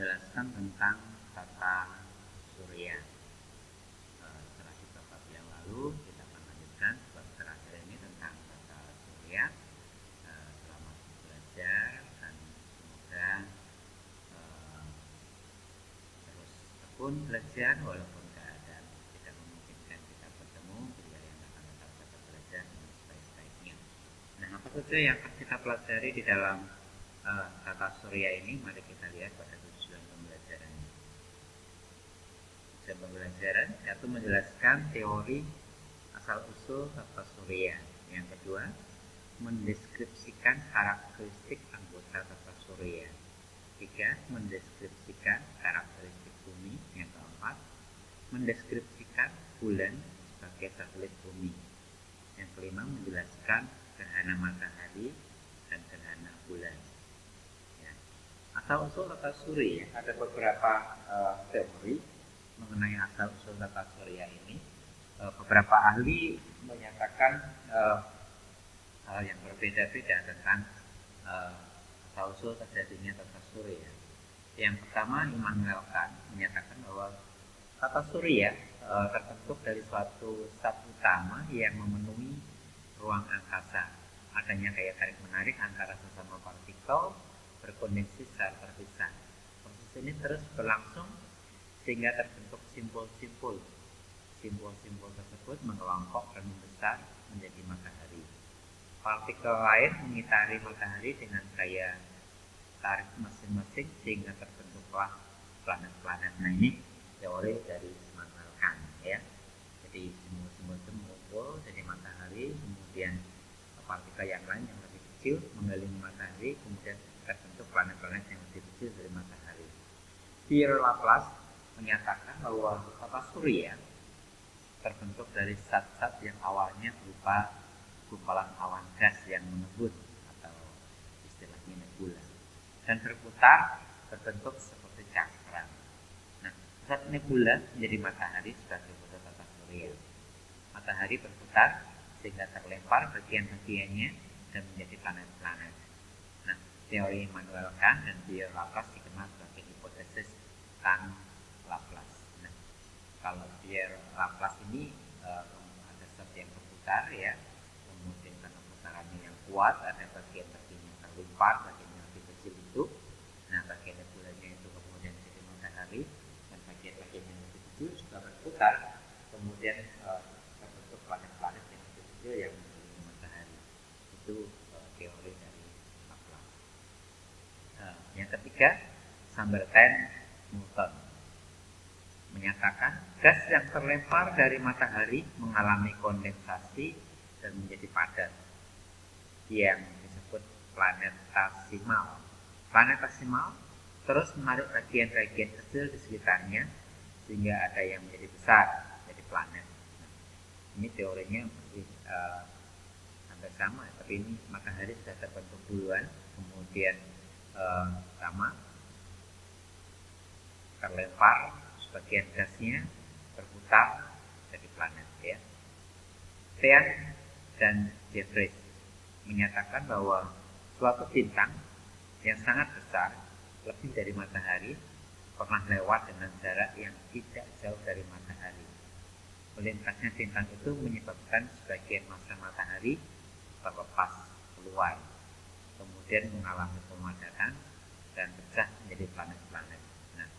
menjelaskan tentang tata surya. Setelah kita bahas yang lalu, kita akan lanjutkan bab terakhir ini tentang tata surya. Selamat belajar dan semoga terus tekun belajar walaupun keadaan tidak memungkinkan kita bertemu. Bila yang akan tetap belajar dengan sebaik-baiknya. Nah, apa saja yang akan kita pelajari di dalam tata surya ini? Mari kita lihat pada tujuan pembelajaran. Tujuan pembelajaran yaitu menjelaskan teori asal-usul tata surya. Yang kedua, mendeskripsikan karakteristik anggota tata surya. Tiga, mendeskripsikan karakteristik bumi. Yang keempat, mendeskripsikan bulan sebagai satelit bumi. Yang kelima, menjelaskan gerhana matahari dan gerhana bulan. Asal-usul tata surya, ada beberapa teori mengenai asal-usul tata surya ini. Beberapa ahli menyatakan hal yang berbeda-beda tentang asal-usul terjadinya tata surya. Yang pertama, Immanuel Kant menyatakan bahwa tata surya terbentuk dari suatu zat utama yang memenuhi ruang angkasa. Adanya gaya tarik-menarik antara sesama partikel berkondensasi secara terpisah. Proses ini terus berlangsung sehingga terbentuk simpul-simpul. Simpul-simpul tersebut mengelompok dan membesar menjadi matahari. Partikel lain mengitari matahari dengan gaya tarik masing-masing sehingga terbentuklah planet-planet. Nah, ini teori dari Immanuel Kant, ya. Jadi simpul-simpul itu mengumpul jadi matahari, kemudian partikel yang lain yang lebih kecil mengelilingi matahari, kemudian terbentuk planet-planet yang lebih kecil dari matahari. Pierre Laplace menyatakan bahwa tata surya terbentuk dari zat-zat yang awalnya berupa gumpalan awan gas yang mengebut atau istilahnya nebula dan berputar berbentuk seperti cakram. Nah, zat nebula menjadi matahari sebagai pusat tata surya. Matahari berputar sehingga terlempar bagian-bagiannya dan menjadi planet-planet. Nah, teori Immanuel Kant dan Pierre Laplace dikenal sebagai hipotesis Kant-Laplace. Nah, kalau Pierre Laplace ini ada zat yang berputar, ya, kemudian karena putarannya yang kuat ada bagian-bagian yang terlempar, bagian yang lebih kecil itu. Nah, bagian nebulanya itu kemudian jadi matahari dan bagian-bagian yang lebih kecil juga berputar, kemudian terbentuk planet-planet yang lebih kecil yang mengelilingi matahari. Itu teori dari Laplace. Yang ketiga, Chambertin-Moulton menyatakan gas yang terlempar dari matahari mengalami kondensasi dan menjadi padat yang disebut planetasimal. Planetasimal terus menarik bagian-bagian kecil di sekitarnya sehingga ada yang menjadi besar, jadi planet. Ini teorinya masih hampir sama, tapi ini matahari sudah terbentuk duluan, kemudian sama terlempar, sebagian gasnya berputar jadi planet, ya. Thean dan Jeffreys menyatakan bahwa suatu bintang yang sangat besar, lebih dari matahari, pernah lewat dengan jarak yang tidak jauh dari matahari. Melintasnya bintang itu menyebabkan sebagian massa matahari terlepas keluar, kemudian mengalami pemadatan dan pecah menjadi planet-planet. Nah,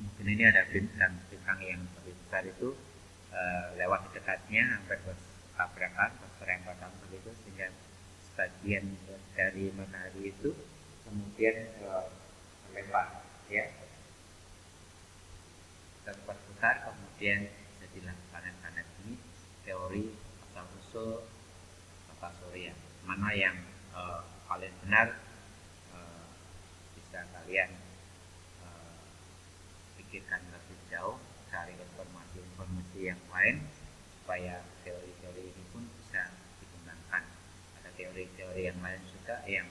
mungkin ini ada bintang yang lebih besar itu lewat di dekatnya, hampir bertabrakan, berserempatan begitu, sehingga sebagian dari matahari itu kemudian terlempar, ya, berputar, kemudian jadilah planet-planet. Ini teori asal-usul tata surya. Mana yang paling benar bisa kalian pikirkan lebih jauh, cari informasi-informasi yang lain supaya teori-teori ini pun bisa dikembangkan. Ada teori-teori yang lain juga yang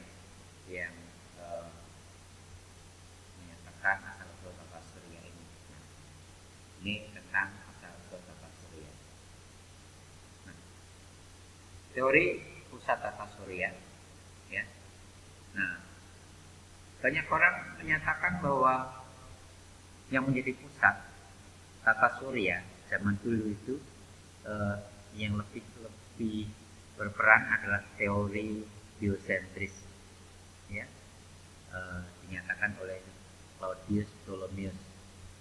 menyatakan asal-usul tata surya ini. Nah, ini tentang asal-usul tata surya. Nah, teori pusat tata surya, ya. Nah, banyak orang menyatakan bahwa yang menjadi pusat tata surya zaman dulu itu yang lebih berperan adalah teori geosentris, ya, dinyatakan oleh Claudius Ptolemaeus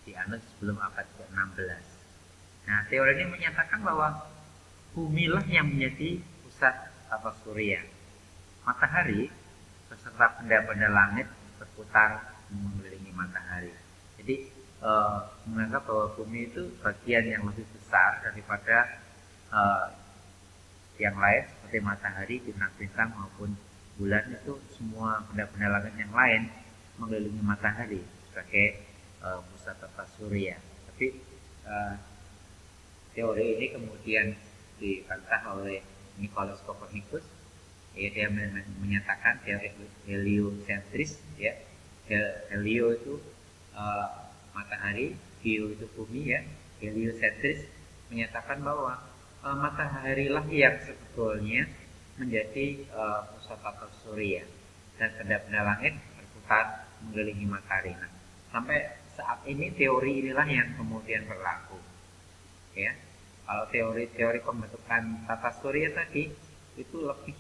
dianut sebelum abad ke-16. Nah, teori ini menyatakan bahwa bumilah yang menjadi pusat tata surya. Matahari beserta benda-benda langit berputar mengelilingi matahari. Jadi menganggap bahwa bumi itu bagian yang lebih besar daripada yang lain seperti matahari, bintang-bintang maupun bulan. Itu semua benda-benda langit yang lain mengelilingi matahari sebagai pusat tata surya. Tapi teori ini kemudian dibantah oleh Nicolaus Copernicus. Ya, dia menyatakan teori heliocentris, ya. Helio itu matahari, geo itu bumi, ya. Heliocentris menyatakan bahwa mataharilah yang sebetulnya menjadi pusat tata surya dan benda-benda langit berputar mengelilingi matahari. Nah, sampai saat ini teori inilah yang kemudian berlaku, ya. Kalau teori pembentukan tata surya tadi itu lebih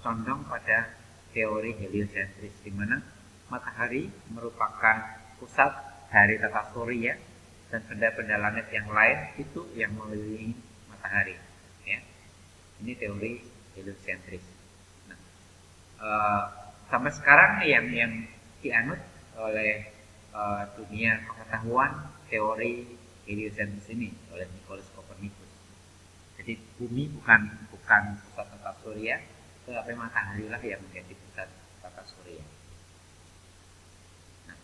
condong pada teori heliocentris, di mana matahari merupakan pusat dari tata surya dan benda-benda langit yang lain itu yang mengelilingi matahari, ya. Ini teori heliocentris. Nah, sampai sekarang yang dianut oleh dunia pengetahuan teori heliocentris ini oleh Nicolaus Copernicus. Jadi bumi bukan pusat tata surya, tetapi matahari lah yang menjadi pusat tata surya. Nah,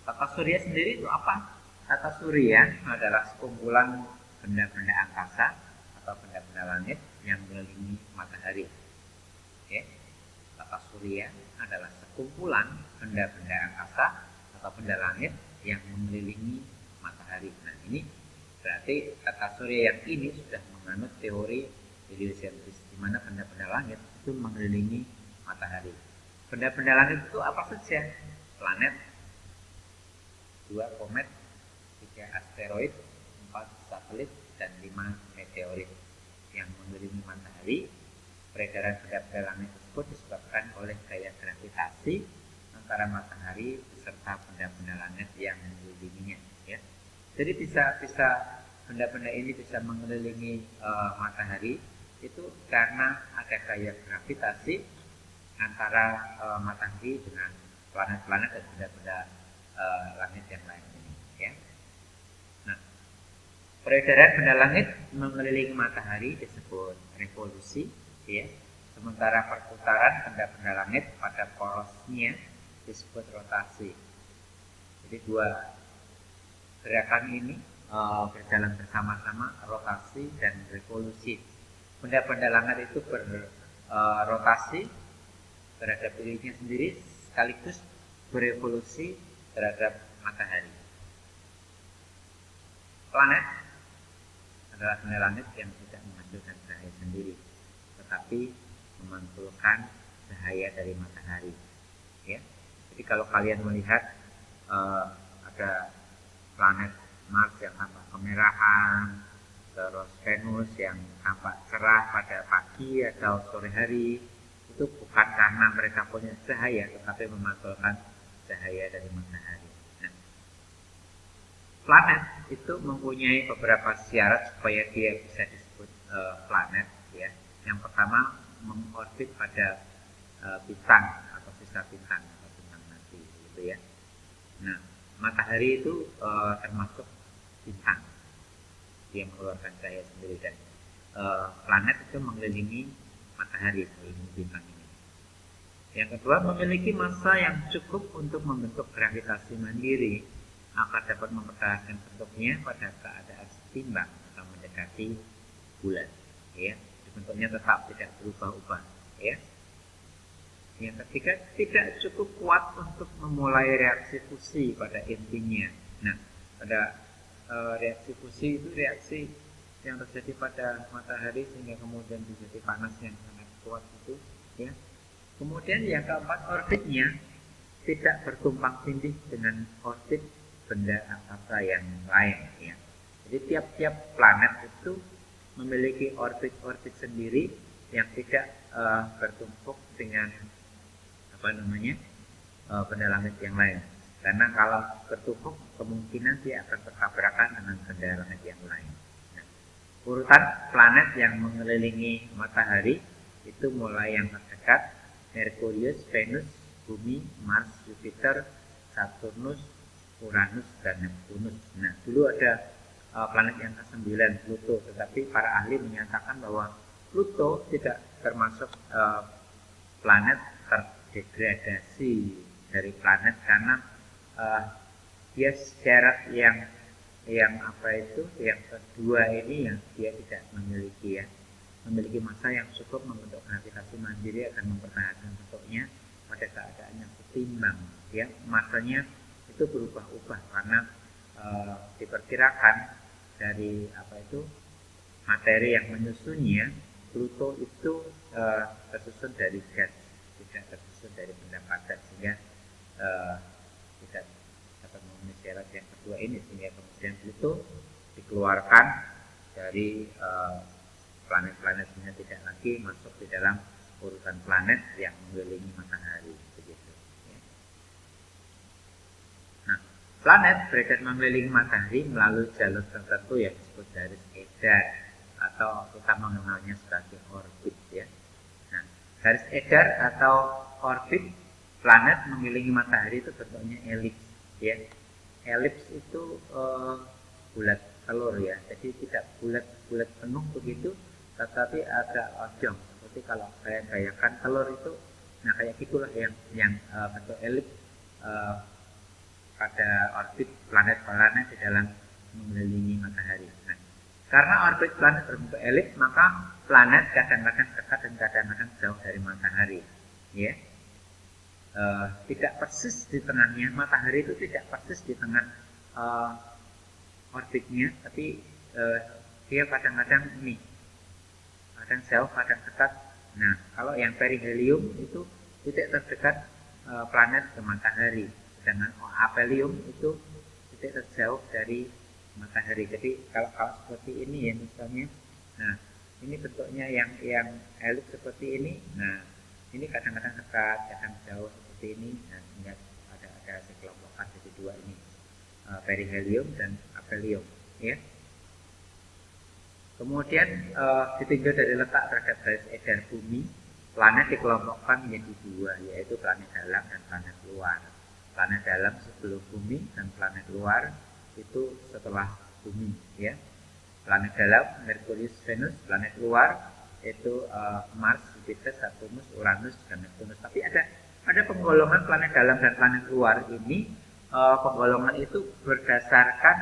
tata surya sendiri itu apa? Tata surya adalah sekumpulan benda-benda angkasa atau benda-benda langit yang mengelilingi matahari. Oke. Tata surya adalah sekumpulan benda-benda angkasa atau benda langit yang mengelilingi matahari. Nah, ini berarti tata surya yang ini sudah menganut teori heliocentris, di mana benda-benda langit itu mengelilingi matahari. Benda-benda langit itu apa saja? Planet, 2 komet, 3 asteroid, 4 satelit, dan 5 meteorit yang mengelilingi matahari. Peredaran benda-benda langit tersebut disebabkan oleh gaya gravitasi antara matahari beserta benda-benda langit yang mengelilinginya, ya. Jadi bisa benda-benda ini bisa mengelilingi matahari itu karena ada gaya gravitasi antara matahari dengan planet-planet dan benda-benda langit yang lain ini, ya. Nah, peredaran benda langit mengelilingi matahari disebut revolusi, ya. Sementara perputaran benda-benda langit pada porosnya disebut rotasi. Jadi dua gerakan ini berjalan bersama-sama, rotasi dan revolusi. Benda-benda langit itu berrotasi terhadap dirinya sendiri sekaligus berevolusi terhadap matahari. Planet adalah benda langit yang tidak menghasilkan cahaya sendiri, tetapi memantulkan cahaya dari matahari, ya. Jadi kalau kalian melihat ada planet Mars yang tampak kemerahan, terus Venus yang tampak cerah pada pagi atau sore hari, itu bukan karena mereka punya cahaya, tetapi memantulkan cahaya dari matahari. Nah, planet itu mempunyai beberapa syarat supaya dia bisa disebut planet, ya. Yang pertama, mengorbit pada bintang atau sisa bintang atau bintang mati, gitu, ya. Nah, matahari itu termasuk bintang, dia mengeluarkan cahaya sendiri, dan planet itu mengelilingi matahari, mengelilingi bintang ini. Yang kedua, memiliki massa yang cukup untuk membentuk gravitasi mandiri agar dapat mempertahankan bentuknya pada keadaan setimbang atau mendekati bulan, ya. Bentuknya tetap tidak berubah-ubah, ya. Yang ketiga, tidak cukup kuat untuk memulai reaksi fusi pada intinya. Nah, pada reaksi fusi itu reaksi yang terjadi pada matahari sehingga kemudian terjadi panas yang sangat kuat itu, ya. Kemudian yang keempat, orbitnya tidak bertumpang tindih dengan orbit benda angkasa yang lain ya. Jadi tiap-tiap planet itu memiliki orbit-orbit sendiri yang tidak bertumpuk dengan benda langit yang lain. Karena kalau bertumpuk kemungkinan dia akan bertabrakan dengan benda langit yang lain. Nah, urutan planet yang mengelilingi matahari itu mulai yang terdekat: Merkurius, Venus, Bumi, Mars, Jupiter, Saturnus, Uranus, dan Neptunus. Nah, dulu ada planet yang ke-9, Pluto, tetapi para ahli menyatakan bahwa Pluto tidak termasuk planet terdegradasi dari planet karena dia syarat yang kedua ini yang dia tidak memiliki memiliki massa yang cukup membentuk gravitasi mandiri akan mempertahankan bentuknya pada keadaan yang setimbang ya. Massanya itu berubah-ubah karena diperkirakan dari materi yang menyusunnya. Pluto itu tersusun dari gas, tidak tersusun dari benda padat, sehingga tidak dapat memenuhi syarat yang kedua ini, sehingga kemudian Pluto dikeluarkan dari planet-planet, sehingga tidak lagi masuk di dalam urutan planet yang mengelilingi matahari begitu ya. Nah, planet beredar mengelilingi matahari melalui jalur tertentu yang disebut garis edar atau kita mengenalnya sebagai orbit ya. Nah, garis edar atau orbit planet mengelilingi matahari itu bentuknya elips ya. Elips itu bulat telur ya, jadi tidak bulat penuh begitu, tetapi agak ojong seperti kalau saya bayangkan telur itu. Nah, kayak gitulah yang bentuk elips pada orbit planet-planet di dalam mengelilingi matahari. Nah, karena orbit planet berbentuk elips, maka planet kadang-kadang dekat dan kadang-kadang jauh dari matahari ya. Tidak persis di tengahnya, matahari itu tidak persis di tengah orbitnya, tapi dia kadang-kadang kadang jauh, kadang dekat. Nah, kalau yang perihelium itu titik terdekat planet ke matahari, sedangkan aphelium itu titik terjauh dari matahari. Jadi kalau seperti ini ya misalnya, nah ini bentuknya yang elips seperti ini. Nah, ini kadang-kadang dekat, kadang jauh seperti ini. Nah, sehingga ada sekelompokan jadi dua ini, perihelium dan aphelium ya. Kemudian ditinjau dari letak terhadap garis edar bumi, planet dikelompokkan menjadi dua, yaitu planet dalam dan planet luar. Planet dalam sebelum bumi dan planet luar itu setelah bumi ya. Planet dalam Merkurius, Venus, planet luar itu Mars, Jupiter, Saturnus, Uranus, dan Neptunus. Tapi ada penggolongan planet dalam dan planet luar ini. Penggolongan itu berdasarkan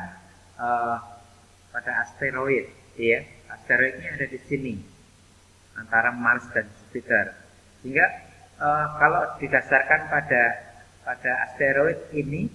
pada asteroid ya. Asteroidnya ada di sini antara Mars dan Jupiter, sehingga kalau didasarkan pada asteroid ini,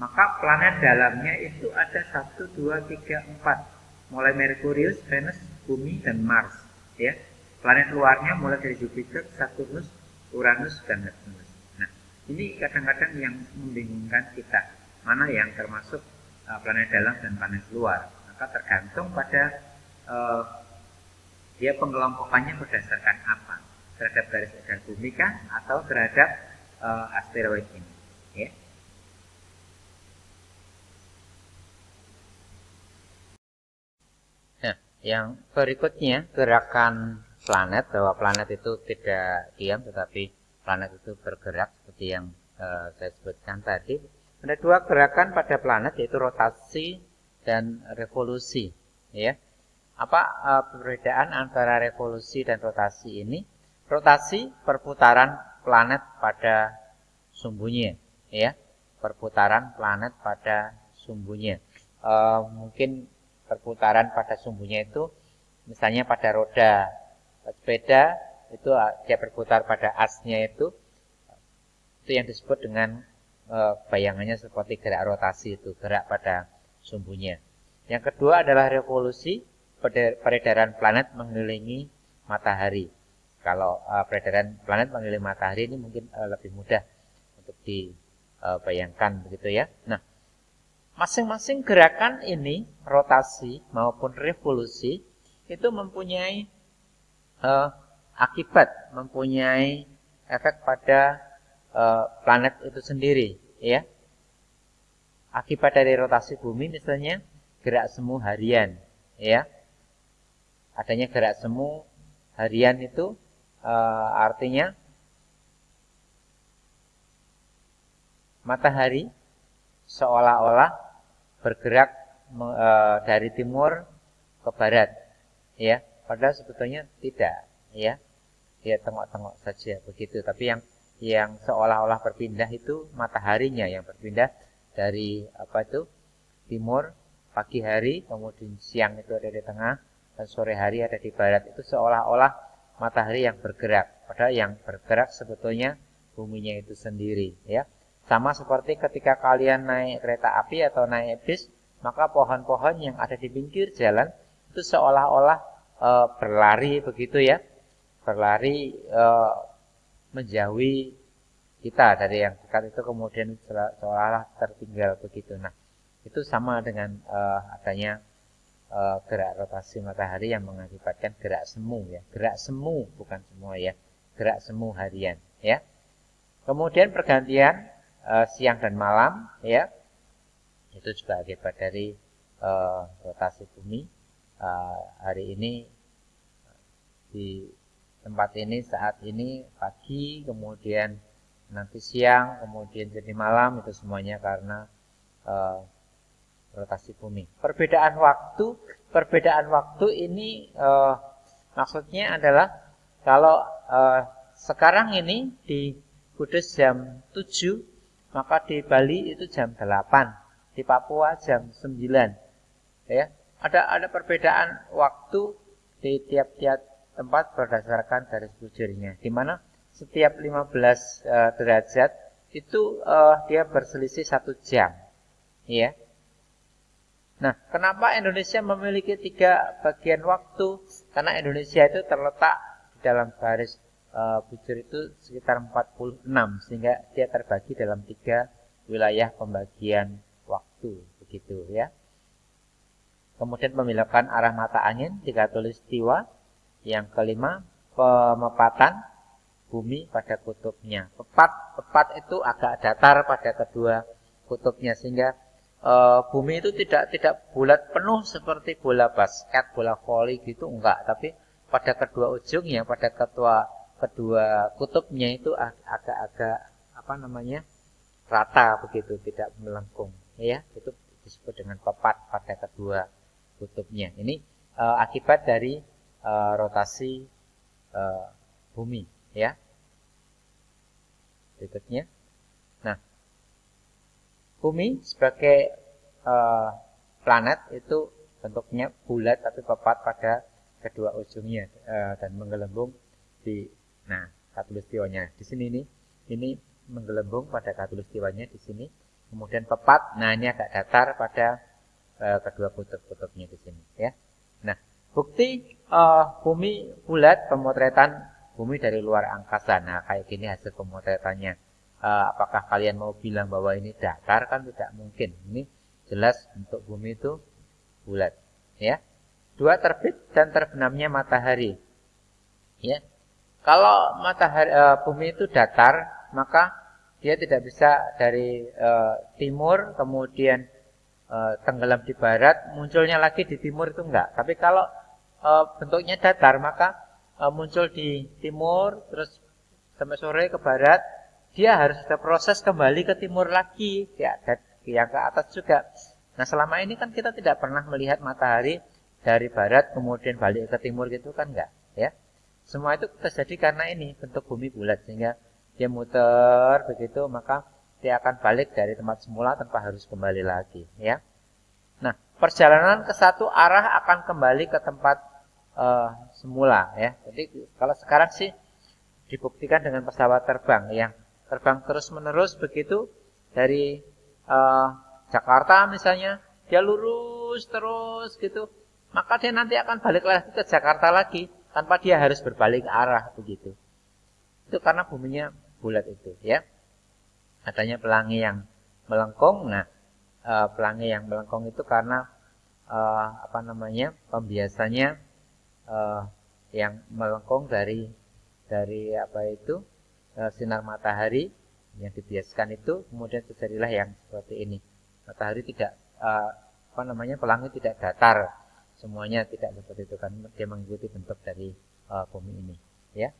maka planet dalamnya itu ada 1, 2, 3, 4, mulai Merkurius, Venus, Bumi, dan Mars ya. Planet luarnya mulai dari Jupiter, Saturnus, Uranus, dan Neptunus. Nah, ini kadang-kadang yang membingungkan kita, mana yang termasuk planet dalam dan planet luar. Maka tergantung pada dia pengelompokannya berdasarkan apa, terhadap garis edar bumi kah atau terhadap asteroid ini ya. Nah, yang berikutnya gerakan planet, bahwa planet itu tidak diam tetapi planet itu bergerak seperti yang saya sebutkan tadi. Ada dua gerakan pada planet, yaitu rotasi dan revolusi ya. Apa perbedaan antara revolusi dan rotasi ini? Rotasi perputaran planet pada sumbunya ya, perputaran planet pada sumbunya. Mungkin perputaran pada sumbunya itu misalnya pada roda sepeda itu dia berputar pada asnya, itu yang disebut dengan bayangannya seperti gerak rotasi, itu gerak pada sumbunya. Yang kedua adalah revolusi, peredaran planet mengelilingi matahari. Kalau peredaran planet mengelilingi matahari ini mungkin lebih mudah untuk dibayangkan begitu ya. Nah, masing-masing gerakan ini, rotasi maupun revolusi, itu mempunyai akibat, mempunyai efek pada planet itu sendiri, ya. Akibat dari rotasi bumi misalnya gerak semu harian, ya. Adanya gerak semu harian itu artinya matahari seolah-olah bergerak dari timur ke barat, ya. Padahal sebetulnya tidak, ya. Dia tengok-tengok saja begitu. Tapi yang seolah-olah berpindah itu mataharinya yang berpindah dari timur pagi hari, kemudian siang itu ada di tengah, dan sore hari ada di barat. Itu seolah-olah matahari yang bergerak. Padahal yang bergerak sebetulnya buminya itu sendiri, ya. Sama seperti ketika kalian naik kereta api atau naik bis, maka pohon-pohon yang ada di pinggir jalan itu seolah-olah berlari begitu ya, berlari menjauhi kita dari yang dekat itu, kemudian seolah-olah tertinggal begitu. Nah, itu sama dengan adanya gerak rotasi matahari yang mengakibatkan gerak semu ya, gerak semu bukan semua ya, gerak semu harian ya. Kemudian pergantian siang dan malam ya, itu juga akibat dari rotasi bumi. Hari ini di tempat ini saat ini pagi, kemudian nanti siang, kemudian jadi malam, itu semuanya karena rotasi bumi. Perbedaan waktu ini maksudnya adalah kalau sekarang ini di Kudus jam 7, maka di Bali itu jam 8, di Papua jam 9. Ya, ada perbedaan waktu di tiap-tiap tempat berdasarkan garis bujurnya, di mana setiap 15 derajat itu dia berselisih 1 jam. Ya. Nah, kenapa Indonesia memiliki 3 bagian waktu? Karena Indonesia itu terletak di dalam garis bujur itu sekitar 46, sehingga dia terbagi dalam 3 wilayah pembagian waktu, begitu ya. Kemudian pemilakan arah mata angin di khatulistiwa. Yang kelima, pemepatan bumi pada kutubnya. Tepat itu agak datar pada kedua kutubnya, sehingga bumi itu tidak bulat penuh seperti bola basket, bola voli gitu, enggak. Tapi pada kedua ujungnya, pada kedua kutubnya itu agak-agak rata begitu, tidak melengkung ya. Itu disebut dengan pepat pada kedua kutubnya. Ini akibat dari rotasi bumi ya. Berikutnya, nah, bumi sebagai planet itu bentuknya bulat tapi pepat pada kedua ujungnya dan menggelembung di khatulistiwanya. Di sini ini menggelembung pada khatulistiwanya di sini. Kemudian pepat, nah ini agak datar pada kedua kutub-kutubnya di sini ya. Nah, bukti bumi bulat, pemotretan bumi dari luar angkasa. Nah, kayak gini hasil pemotretannya. Apakah kalian mau bilang bahwa ini datar? Kan tidak mungkin. Ini jelas bentuk bumi itu bulat ya. 2, terbit dan terbenamnya matahari ya. Kalau matahari bumi itu datar, maka dia tidak bisa dari timur kemudian tenggelam di barat, munculnya lagi di timur, itu enggak. Tapi kalau bentuknya datar, maka muncul di timur terus sampai sore ke barat, dia harus ada proses kembali ke timur lagi ya, yang ke atas juga. Nah, selama ini kan kita tidak pernah melihat matahari dari barat kemudian balik ke timur gitu kan, enggak ya. Semua itu terjadi karena ini bentuk bumi bulat, sehingga dia muter begitu, maka dia akan balik dari tempat semula tanpa harus kembali lagi ya. Nah, perjalanan ke satu arah akan kembali ke tempat semula ya. Jadi kalau sekarang sih dibuktikan dengan pesawat terbang yang terbang terus-menerus begitu dari Jakarta misalnya, dia lurus terus gitu, maka dia nanti akan balik lagi ke Jakarta lagi tanpa dia harus berbalik arah begitu. Itu karena buminya bulat itu ya. adanya pelangi yang melengkung. Nah, pelangi yang melengkung itu karena pembiasanya yang melengkung dari sinar matahari yang dibiaskan itu, kemudian terjadilah yang seperti ini. Matahari tidak pelangi tidak datar semuanya, tidak seperti itu kan, dia mengikuti bentuk dari bumi ini, ya.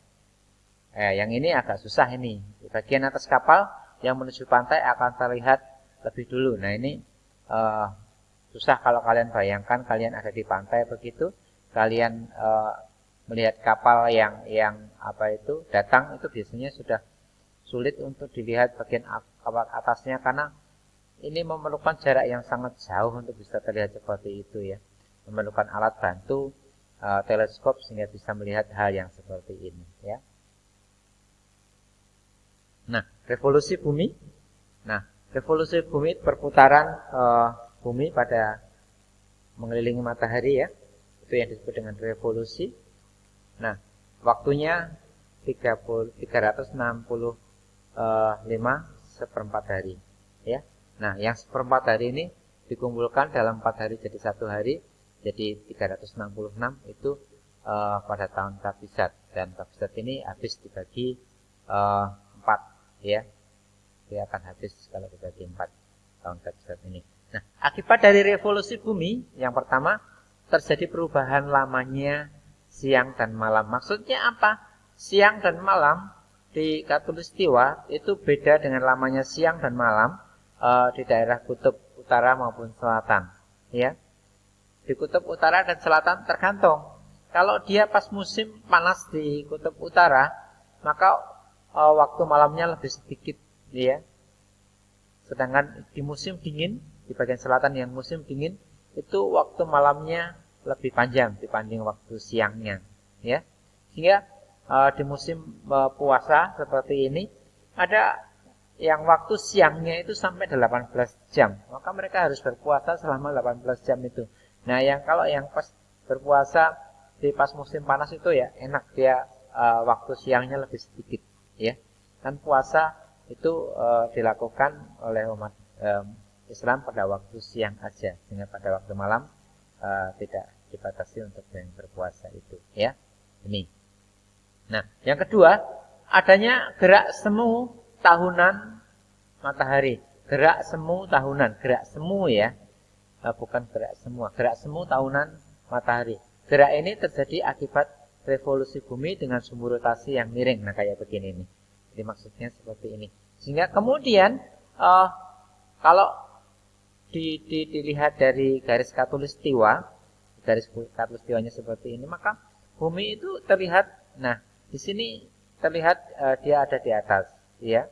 Yang ini agak susah ini. Di bagian atas kapal yang menuju pantai akan terlihat lebih dulu. Nah, ini susah kalau kalian bayangkan kalian ada di pantai begitu, kalian melihat kapal yang datang, itu biasanya sudah sulit untuk dilihat bagian atasnya karena ini memerlukan jarak yang sangat jauh untuk bisa terlihat seperti itu, ya. Memerlukan alat bantu teleskop sehingga bisa melihat hal yang seperti ini, ya. Nah, revolusi bumi. Nah, revolusi bumi, perputaran bumi pada mengelilingi matahari, ya. Itu yang disebut dengan revolusi. Nah, waktunya 365 seperempat hari, ya. Nah, yang seperempat hari ini dikumpulkan dalam 4 hari jadi 1 hari, jadi 366 itu pada tahun Kabisat. Dan Kabisat ini habis dibagi 4, ya. Dia akan habis kalau dibagi 4 tahun Kabisat ini. Nah, akibat dari revolusi bumi yang pertama, terjadi perubahan lamanya siang dan malam. Maksudnya apa? Siang dan malam di Khatulistiwa itu beda dengan lamanya siang dan malam di daerah kutub utara maupun selatan, ya. Di kutub utara dan selatan tergantung. Kalau dia pas musim panas di kutub utara, maka waktu malamnya lebih sedikit, ya. Sedangkan di musim dingin, di bagian selatan yang musim dingin, itu waktu malamnya lebih panjang dibanding waktu siangnya, ya. Sehingga di musim puasa seperti ini ada yang waktu siangnya itu sampai 18 jam. Maka mereka harus berpuasa selama 18 jam itu. Nah, kalau yang pas berpuasa di pas musim panas itu ya enak, dia waktu siangnya lebih sedikit, ya. Dan puasa itu dilakukan oleh umat Islam pada waktu siang aja, sehingga pada waktu malam tidak dibatasi untuk yang berpuasa itu, ya. Ini. Nah, yang kedua, adanya gerak semu tahunan matahari. Gerak semu tahunan, gerak semu, ya. Bukan gerak semua, gerak semu tahunan matahari. Gerak ini terjadi akibat revolusi bumi dengan sumbu rotasi yang miring. Nah, kayak begini nih. Jadi maksudnya seperti ini. Sehingga kemudian kalau dilihat dari garis khatulistiwa, garis khatulistiwanya seperti ini, maka bumi itu terlihat, nah, di sini terlihat dia ada di atas, ya.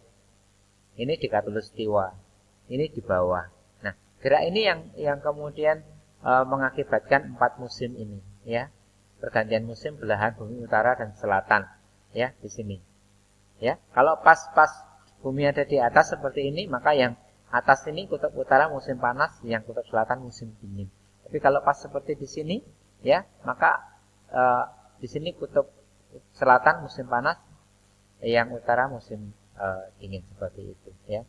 Ini di khatulistiwa, ini di bawah. Nah, gerak ini yang kemudian mengakibatkan 4 musim ini, ya. Pergantian musim belahan bumi utara dan selatan, ya, di sini. Ya, kalau pas bumi ada di atas seperti ini, maka yang atas ini kutub utara musim panas, yang kutub selatan musim dingin. Tapi kalau pas seperti di sini, ya, maka di sini kutub selatan musim panas, yang utara musim dingin seperti itu, ya.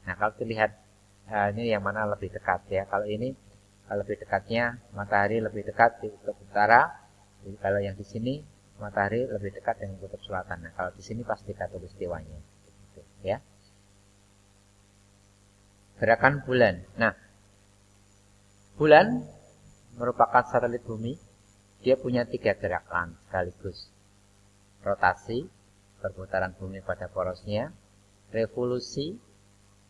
Nah, kalau dilihat ini yang mana lebih dekat, ya. Kalau ini lebih dekatnya matahari lebih dekat di kutub utara. Jadi kalau yang di sini matahari lebih dekat dengan kutub selatan. Nah, kalau di sini pasti khatulistiwanya, gitu, ya. Gerakan bulan. Nah, bulan merupakan satelit bumi. Dia punya 3 gerakan sekaligus. Rotasi, perputaran bumi pada porosnya, revolusi,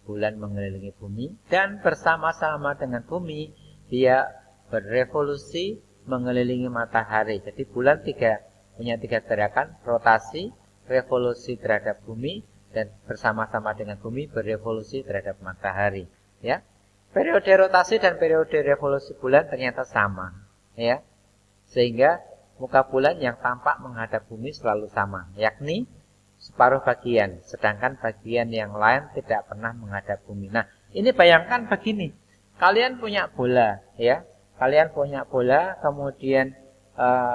bulan mengelilingi bumi, dan bersama-sama dengan bumi dia berevolusi mengelilingi matahari. Jadi bulan punya 3 gerakan, rotasi, revolusi terhadap bumi, dan bersama-sama dengan bumi berevolusi terhadap matahari, ya. Periode rotasi dan periode revolusi bulan ternyata sama, ya. Sehingga muka bulan yang tampak menghadap bumi selalu sama, yakni separuh bagian, sedangkan bagian yang lain tidak pernah menghadap bumi. Nah, ini bayangkan begini, kalian punya bola, ya, kalian punya bola, kemudian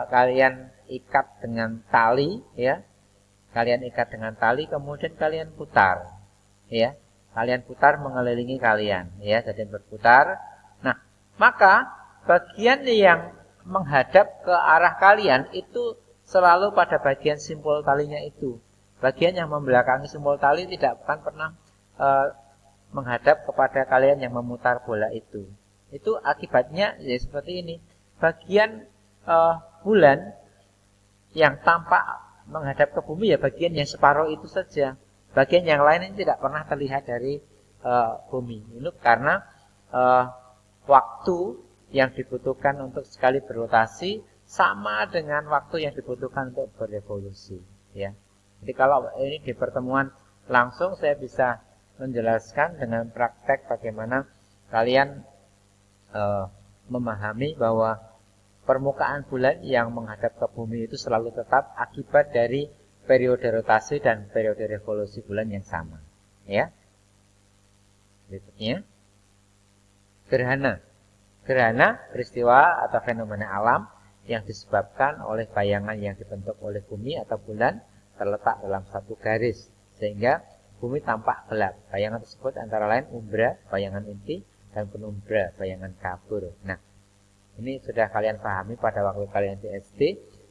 kalian ikat dengan tali, ya, kalian ikat dengan tali, kemudian kalian putar, ya. kalian putar mengelilingi kalian, ya, jadi berputar. Nah, maka bagian yang menghadap ke arah kalian itu selalu pada bagian simpul talinya itu. Bagian yang membelakangi simpul tali tidak akan pernah menghadap kepada kalian yang memutar bola itu. Itu akibatnya ya seperti ini. Bagian bulan yang tampak menghadap ke bumi ya bagian yang separuh itu saja. Bagian yang lain ini tidak pernah terlihat dari bumi. Ini karena waktu yang dibutuhkan untuk sekali berrotasi sama dengan waktu yang dibutuhkan untuk berevolusi. Ya. Jadi kalau ini di pertemuan langsung saya bisa menjelaskan dengan praktek bagaimana kalian memahami bahwa permukaan bulan yang menghadap ke bumi itu selalu tetap akibat dari periode rotasi dan periode revolusi bulan yang sama. Ya. Berikutnya, gerhana. Gerhana peristiwa atau fenomena alam yang disebabkan oleh bayangan yang dibentuk oleh bumi atau bulan terletak dalam satu garis sehingga bumi tampak gelap. Bayangan tersebut antara lain umbra, bayangan inti, dan penumbra, bayangan kabur. Nah, ini sudah kalian pahami pada waktu kalian di SD.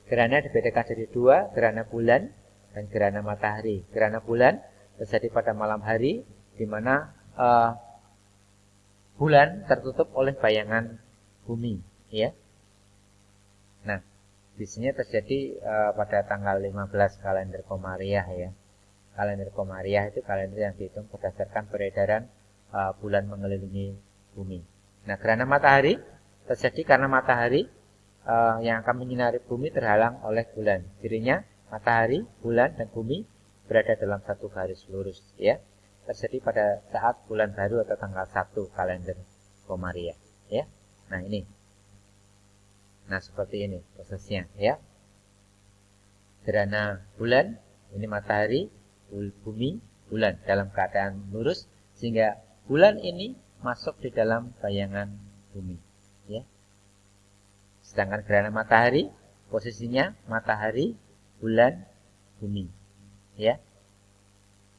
Gerhana dibedakan jadi dua, gerhana bulan dan gerhana matahari. Gerhana bulan terjadi pada malam hari, di mana bulan tertutup oleh bayangan bumi, ya. Nah, biasanya terjadi pada tanggal 15 kalender Komariah, ya. Kalender Komariah itu kalender yang dihitung berdasarkan peredaran bulan mengelilingi bumi. Nah, gerhana matahari terjadi karena matahari yang akan menyinari bumi terhalang oleh bulan. Cirinya matahari, bulan, dan bumi berada dalam satu garis lurus, ya. Terjadi pada saat bulan baru atau tanggal 1 kalender Komariah, ya. Nah, ini. Nah, seperti ini prosesnya, ya. Gerhana bulan, ini matahari, bumi, bulan dalam keadaan lurus sehingga bulan ini masuk di dalam bayangan bumi, ya. Sedangkan gerhana matahari posisinya matahari, bulan, bumi, ya.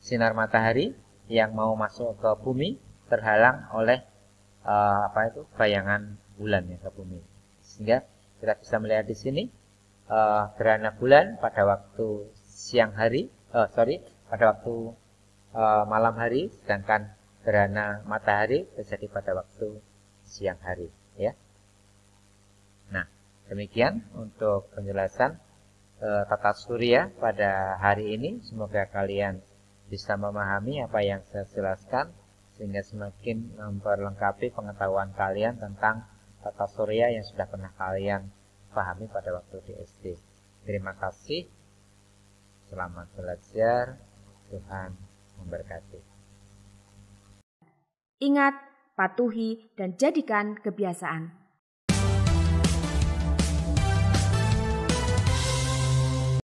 Sinar matahari yang mau masuk ke bumi terhalang oleh bayangan bulan ya ke bumi. Sehingga kita bisa melihat di sini gerhana bulan pada waktu siang hari, pada waktu malam hari, sedangkan gerhana matahari terjadi pada waktu siang hari, ya. Nah, demikian untuk penjelasan tata surya pada hari ini. Semoga kalian bisa memahami apa yang saya jelaskan sehingga semakin memperlengkapi pengetahuan kalian tentang tata surya yang sudah pernah kalian pahami pada waktu di SD. Terima kasih. Selamat belajar. Tuhan memberkati. Ingat, patuhi dan jadikan kebiasaan.